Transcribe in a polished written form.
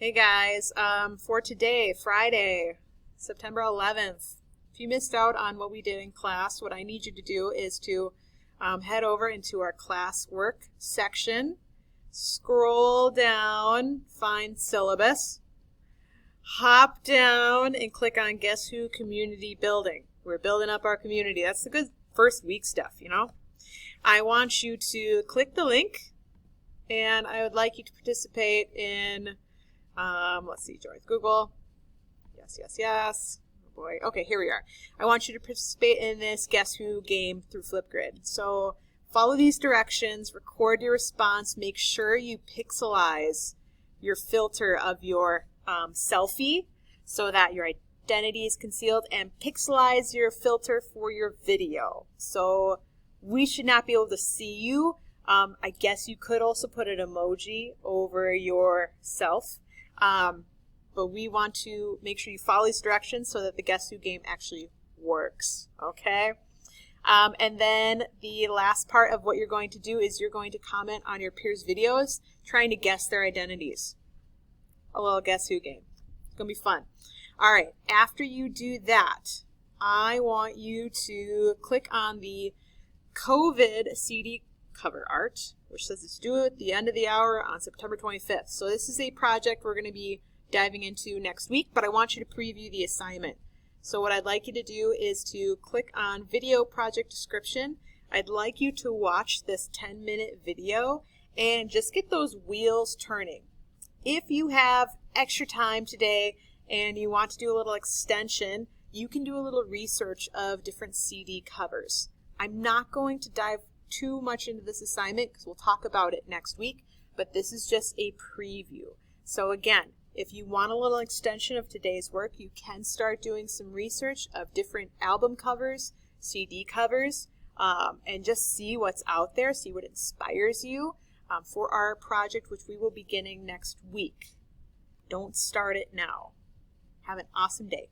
Hey guys, for today, Friday, September 11th, if you missed out on what we did in class, what I need you to do is to head over into our classwork section, scroll down, find syllabus, hop down and click on Guess Who Community Building. We're building up our community. That's the good first week stuff, you know. I want you to click the link and I would like you to participate in let's see, join Google. Yes. Oh boy. Okay, here we are. I want you to participate in this Guess Who game through Flipgrid. So follow these directions, record your response, make sure you pixelize your filter of your selfie so that your identity is concealed, and pixelize your filter for your video. So we should not be able to see you. I guess you could also put an emoji over yourself. But we want to make sure you follow these directions so that the Guess Who game actually works, okay? And then the last part of what you're going to do is you're going to comment on your peers' videos trying to guess their identities. A little Guess Who game. It's going to be fun. All right, after you do that, I want you to click on the COVID CD cover art, which says it's due at the end of the hour on September 25th. So this is a project we're going to be diving into next week, but I want you to preview the assignment. So what I'd like you to do is to click on video project description. I'd like you to watch this 10-minute video and just get those wheels turning. If you have extra time today and you want to do a little extension, you can do a little research of different CD covers. I'm not going to dive too much into this assignment because we'll talk about it next week, but this is just a preview. So again, if you want a little extension of today's work, you can start doing some research of different album covers, CD covers, and just see what's out there, see what inspires you for our project, which we will be beginning next week. Don't start it now. Have an awesome day.